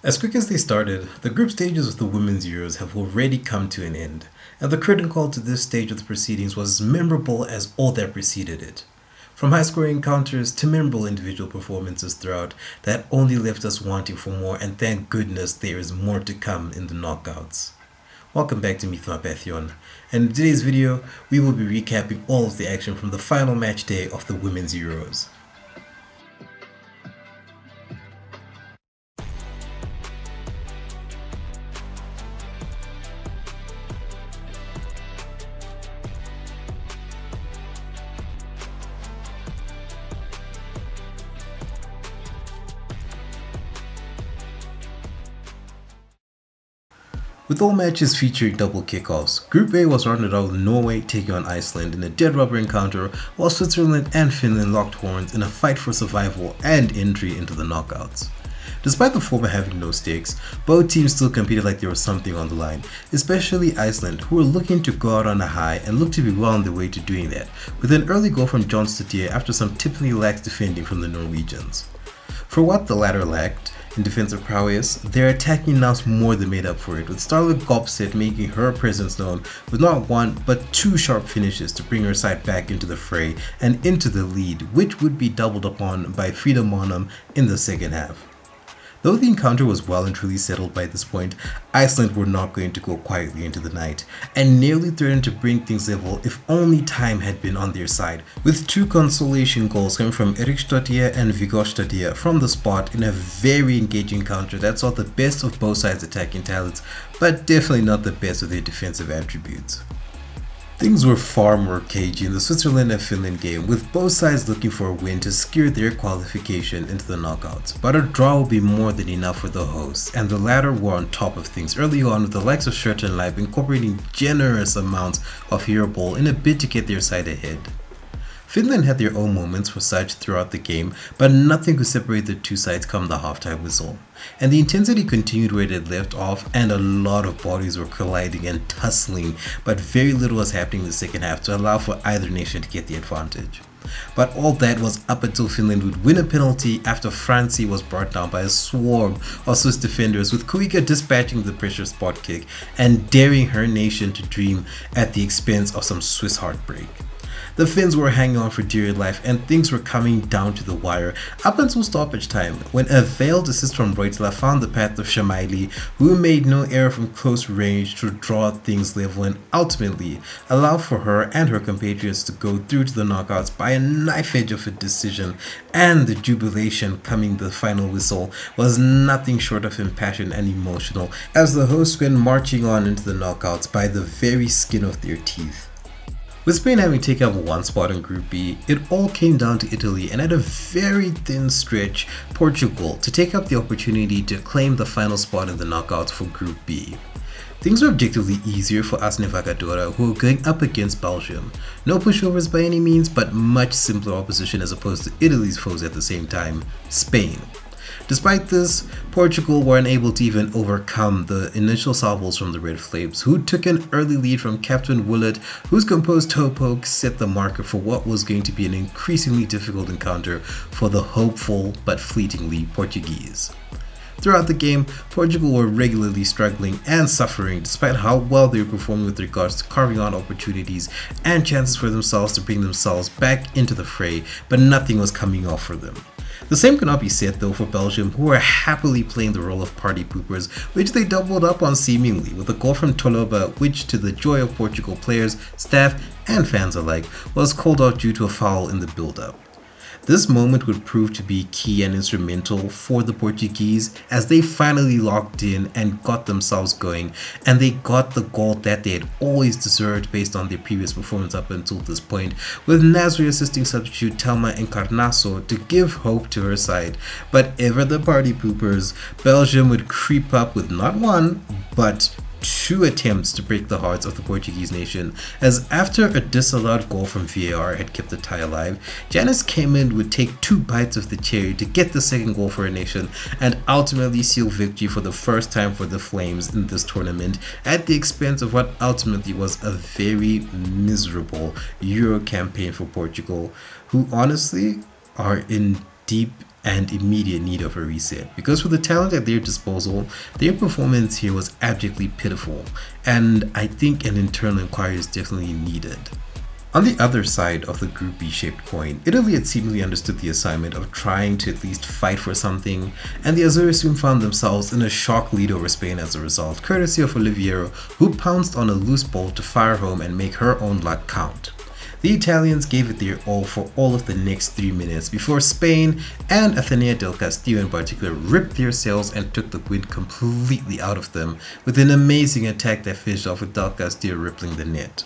As quick as they started, the group stages of the Women's Euros have already come to an end, and the curtain call to this stage of the proceedings was as memorable as all that preceded it. From high-scoring encounters to memorable individual performances throughout that only left us wanting for more, and thank goodness there is more to come in the knockouts. Welcome back to Mithma Pathion, and in today's video we will be recapping all of the action from the final match day of the Women's Euros. With all matches featuring double kickoffs, Group A was rounded out with Norway taking on Iceland in a dead rubber encounter, while Switzerland and Finland locked horns in a fight for survival and entry into the knockouts. Despite the former having no stakes, both teams still competed like there was something on the line, especially Iceland, who were looking to go out on a high and looked to be well on their way to doing that, with an early goal from John Stadier after some typically lax defending from the Norwegians. For what the latter lacked in defensive prowess, their attacking nous more than made up for it, with Starlet Gopset making her presence known with not one but two sharp finishes to bring her side back into the fray and into the lead, which would be doubled upon by Frida Monum in the second half. Though the encounter was well and truly settled by this point, Iceland were not going to go quietly into the night, and nearly threatened to bring things level if only time had been on their side, with two consolation goals coming from Eriksdottir and Vigosdottir from the spot in a very engaging encounter that saw the best of both sides' attacking talents, but definitely not the best of their defensive attributes. Things were far more cagey in the Switzerland and Finland game, with both sides looking for a win to secure their qualification into the knockouts. But a draw would be more than enough for the hosts, and the latter were on top of things early on, with the likes of Shirt and Live incorporating generous amounts of hero ball in a bid to get their side ahead. Finland had their own moments for such throughout the game, but nothing could separate the two sides come the halftime whistle. And the intensity continued where it had left off, and a lot of bodies were colliding and tussling, but very little was happening in the second half to allow for either nation to get the advantage. But all that was up until Finland would win a penalty after Francie was brought down by a swarm of Swiss defenders, with Kuika dispatching the pressure spot kick and daring her nation to dream at the expense of some Swiss heartbreak. The Finns were hanging on for dear life, and things were coming down to the wire up until stoppage time, when a veiled assist from Reutler found the path of Shamaili, who made no error from close range to draw things level and ultimately allow for her and her compatriots to go through to the knockouts by a knife edge of a decision. And the jubilation coming the final whistle was nothing short of impassioned and emotional, as the hosts went marching on into the knockouts by the very skin of their teeth. With Spain having taken up one spot in Group B, it all came down to Italy and at a very thin stretch, Portugal, to take up the opportunity to claim the final spot in the knockouts for Group B. Things were objectively easier for As Navigadora, who were going up against Belgium. No pushovers by any means, but much simpler opposition as opposed to Italy's foes at the same time, Spain. Despite this, Portugal were unable to even overcome the initial salvos from the Red Flames, who took an early lead from Captain Willett, whose composed toe poke set the marker for what was going to be an increasingly difficult encounter for the hopeful but fleetingly Portuguese. Throughout the game, Portugal were regularly struggling and suffering despite how well they were performing with regards to carving out opportunities and chances for themselves to bring themselves back into the fray, but nothing was coming off for them. The same cannot be said though for Belgium, who were happily playing the role of party poopers, which they doubled up on seemingly, with a goal from Toloba, which to the joy of Portugal players, staff and fans alike, was called out due to a foul in the build-up. This moment would prove to be key and instrumental for the Portuguese as they finally locked in and got themselves going, and they got the goal that they had always deserved based on their previous performance up until this point, with Nasri assisting substitute Telma Encarnaço to give hope to her side. But ever the party poopers, Belgium would creep up with not one, but two attempts to break the hearts of the Portuguese nation, as after a disallowed goal from VAR had kept the tie alive, Janice came in would take two bites of the cherry to get the second goal for her nation and ultimately seal victory for the first time for the Flames in this tournament at the expense of what ultimately was a very miserable Euro campaign for Portugal, who honestly are in deep and immediate need of a reset, because with the talent at their disposal, their performance here was abjectly pitiful, and I think an internal inquiry is definitely needed. On the other side of the Group B-shaped coin, Italy had seemingly understood the assignment of trying to at least fight for something, and the Azzurri soon found themselves in a shock lead over Spain as a result, courtesy of Oliviero, who pounced on a loose ball to fire home and make her own luck count. The Italians gave it their all for all of the next 3 minutes before Spain, and Atenea del Castillo in particular, ripped their sails and took the wind completely out of them with an amazing attack that finished off with del Castillo rippling the net.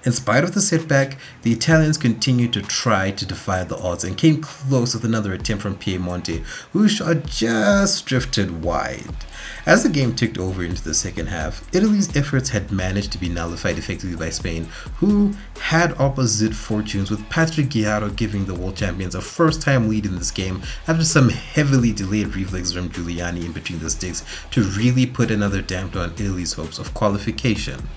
In spite of the setback, the Italians continued to try to defy the odds and came close with another attempt from Piemonte, whose shot just drifted wide. As the game ticked over into the second half, Italy's efforts had managed to be nullified effectively by Spain, who had opposite fortunes, with Patrick Guijarro giving the world champions a first-time lead in this game after some heavily delayed reflexes from Giuliani in between the sticks to really put another damper on Italy's hopes of qualification.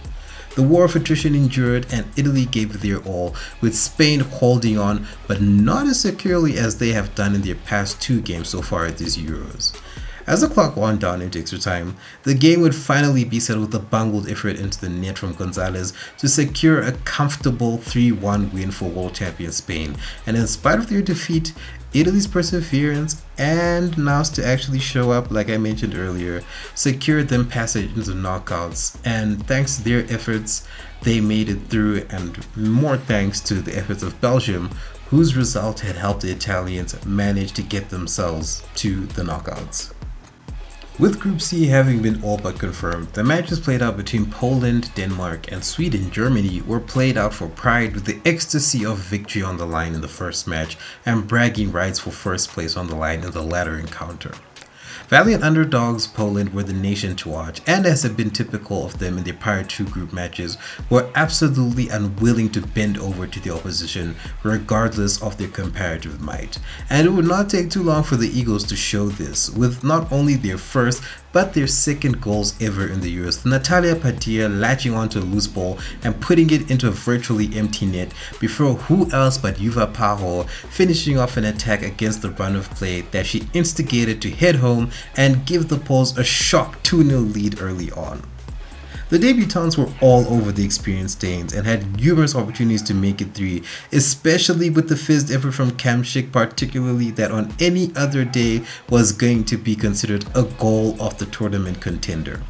The war of attrition endured, and Italy gave their all, with Spain holding on, but not as securely as they have done in their past 2 games so far at these Euros. As the clock wound down into extra time, the game would finally be settled with a bungled effort into the net from Gonzalez to secure a comfortable 3-1 win for world champion Spain, and in spite of their defeat, Italy's perseverance and nous to actually show up, like I mentioned earlier, secured them passage into the knockouts, and thanks to their efforts, they made it through, and more thanks to the efforts of Belgium, whose result had helped the Italians manage to get themselves to the knockouts. With Group C having been all but confirmed, the matches played out between Poland, Denmark, and Sweden, Germany were played out for pride, with the ecstasy of victory on the line in the first match and bragging rights for first place on the line in the latter encounter. Valiant underdogs Poland were the nation to watch, and as had been typical of them in their prior 2 group matches, were absolutely unwilling to bend over to the opposition regardless of their comparative might. And it would not take too long for the Eagles to show this, with not only their first but their second goals ever in the Euros. Natalia Padilla latching onto a loose ball and putting it into a virtually empty net before who else but Juva Paro finishing off an attack against the run of play that she instigated to head home and give the Poles a shock 2-0 lead early on. The debutants were all over the experienced Danes and had numerous opportunities to make it 3, especially with the fizzed effort from Kamsik, particularly that on any other day was going to be considered a goal of the tournament contender.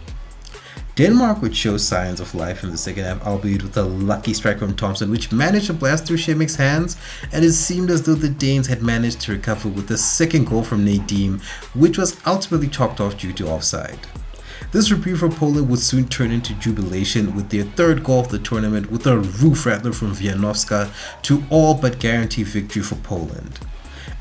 Denmark would show signs of life in the second half, albeit with a lucky strike from Thompson, which managed to blast through Shemik's hands, and it seemed as though the Danes had managed to recover with the second goal from Nadim, which was ultimately chalked off due to offside. This reprieve for Poland would soon turn into jubilation with their 3rd goal of the tournament, with a roof rattler from Wianowska to all but guarantee victory for Poland.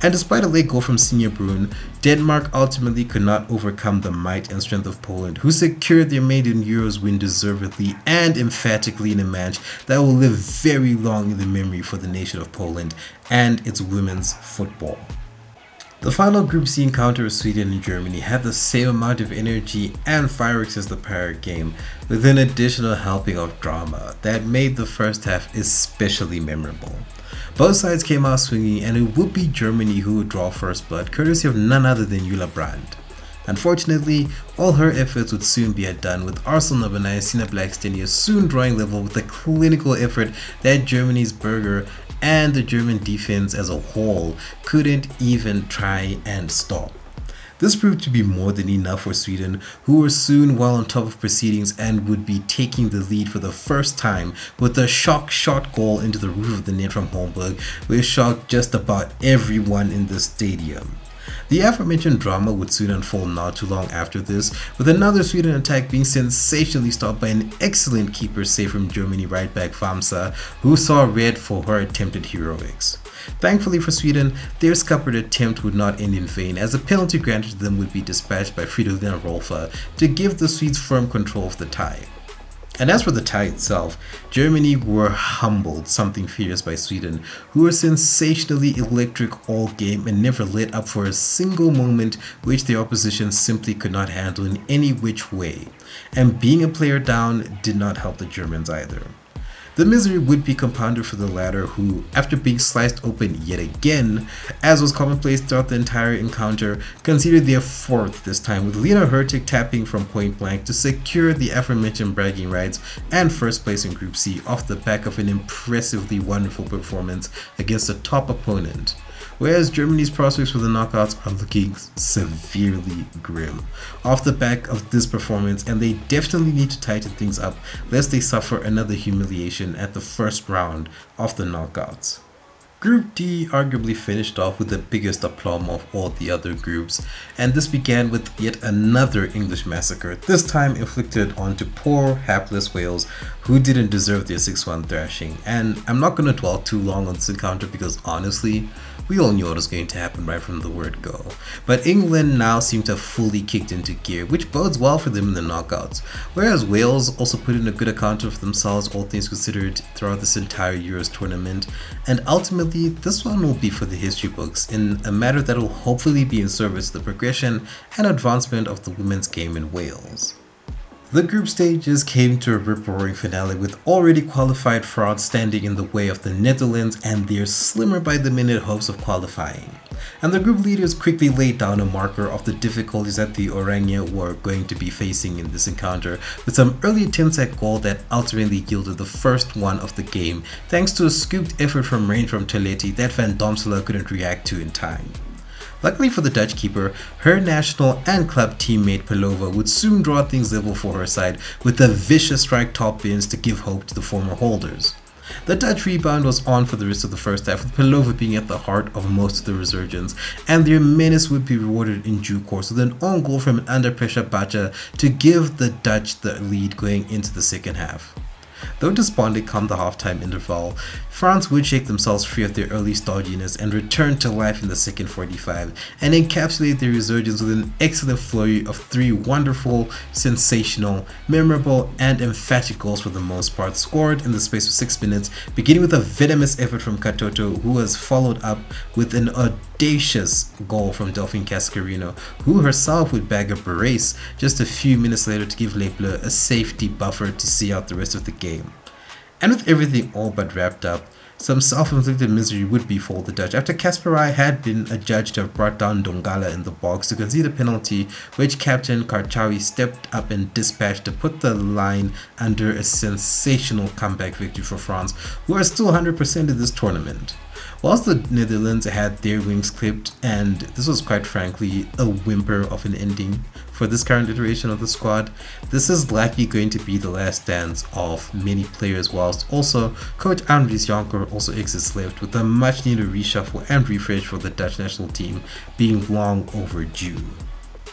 And despite a late goal from Senior Brun, Denmark ultimately could not overcome the might and strength of Poland, who secured their maiden Euros win deservedly and emphatically in a match that will live very long in the memory for the nation of Poland and its women's football. The final Group C encounter of Sweden and Germany had the same amount of energy and fireworks as the prior game, with an additional helping of drama that made the first half especially memorable. Both sides came out swinging, and it would be Germany who would draw first blood, courtesy of none other than Jula Brandt. Unfortunately, all her efforts would soon be outdone, with Arsenal number 9 Sina Blackstenius soon drawing level with the clinical effort that Germany's Berger and the German defense as a whole couldn't even try and stop. This proved to be more than enough for Sweden, who were soon well on top of proceedings and would be taking the lead for the first time with a shock shot goal into the roof of the net from Holmberg, which shocked just about everyone in the stadium. The aforementioned drama would soon unfold not too long after this, with another Sweden attack being sensationally stopped by an excellent keeper save from Germany right back Famsa, who saw red for her attempted heroics. Thankfully for Sweden, their scuppered attempt would not end in vain, as a penalty granted to them would be dispatched by Fridolina Rolfö to give the Swedes firm control of the tie. And as for the tie itself, Germany were humbled something fierce by Sweden, who were sensationally electric all game and never let up for a single moment, which the opposition simply could not handle in any which way. And being a player down did not help the Germans either. The misery would be compounded for the latter, who, after being sliced open yet again, as was commonplace throughout the entire encounter, conceded their fourth this time, with Lena Hurtig tapping from point blank to secure the aforementioned bragging rights and first place in Group C off the back of an impressively wonderful performance against a top opponent. Whereas Germany's prospects for the knockouts are looking severely grim off the back of this performance, and they definitely need to tighten things up lest they suffer another humiliation at the first round of the knockouts. Group D arguably finished off with the biggest aplomb of all the other groups, and this began with yet another English massacre, this time inflicted onto poor, hapless Wales, who didn't deserve their 6-1 thrashing. And I'm not going to dwell too long on this encounter because honestly, we all knew what was going to happen right from the word go. But England now seem to have fully kicked into gear, which bodes well for them in the knockouts, whereas Wales also put in a good account of themselves, all things considered, throughout this entire Euros tournament. And ultimately, this one will be for the history books in a matter that will hopefully be in service to the progression and advancement of the women's game in Wales. The group stages came to a rip-roaring finale, with already qualified France standing in the way of the Netherlands and their slimmer by the minute hopes of qualifying. And the group leaders quickly laid down a marker of the difficulties that the Oranje were going to be facing in this encounter, with some early attempts at goal that ultimately yielded the first one of the game, thanks to a scooped effort from range from Toletti that Van Domsela couldn't react to in time. Luckily for the Dutch keeper, her national and club teammate Pelova would soon draw things level for her side with a vicious strike top bins to give hope to the former holders. The Dutch rebound was on for the rest of the first half, with Pelova being at the heart of most of the resurgence, and their menace would be rewarded in due course with an own goal from an under pressure Bacha to give the Dutch the lead going into the second half. Though despondent come the halftime interval, France would shake themselves free of their early stodginess and return to life in the second 45 and encapsulate their resurgence with an excellent flurry of 3 wonderful, sensational, memorable and emphatic goals for the most part, scored in the space of 6 minutes, beginning with a venomous effort from Katoto, who was followed up with an audacious goal from Delphine Cascarino, who herself would bag a brace just a few minutes later to give Les Bleus a safety buffer to see out the rest of the game. And with everything all but wrapped up, some self-inflicted misery would befall the Dutch after Kasparai had been adjudged to have brought down Dongala in the box to concede a penalty, which Captain Karchawi stepped up and dispatched to put the line under a sensational comeback victory for France, who are still 100% in this tournament. Whilst the Netherlands had their wings clipped, and this was quite frankly a whimper of an ending for this current iteration of the squad, this is likely going to be the last dance of many players, whilst also coach Andries Jonker also exists left, with a much needed reshuffle and refresh for the Dutch national team being long overdue.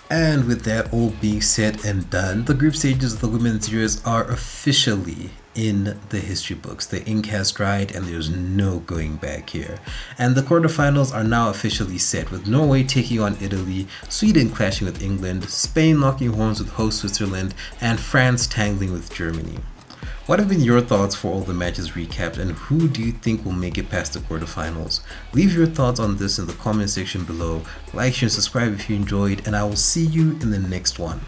And with that all being said and done, the group stages of the Women's Euros are officially in the history books. The ink has dried and there's no going back here. And the quarterfinals are now officially set, with Norway taking on Italy, Sweden clashing with England, Spain locking horns with host Switzerland, and France tangling with Germany. What have been your thoughts for all the matches recapped, and who do you think will make it past the quarterfinals? Leave your thoughts on this in the comment section below, like, share, and subscribe if you enjoyed, and I will see you in the next one.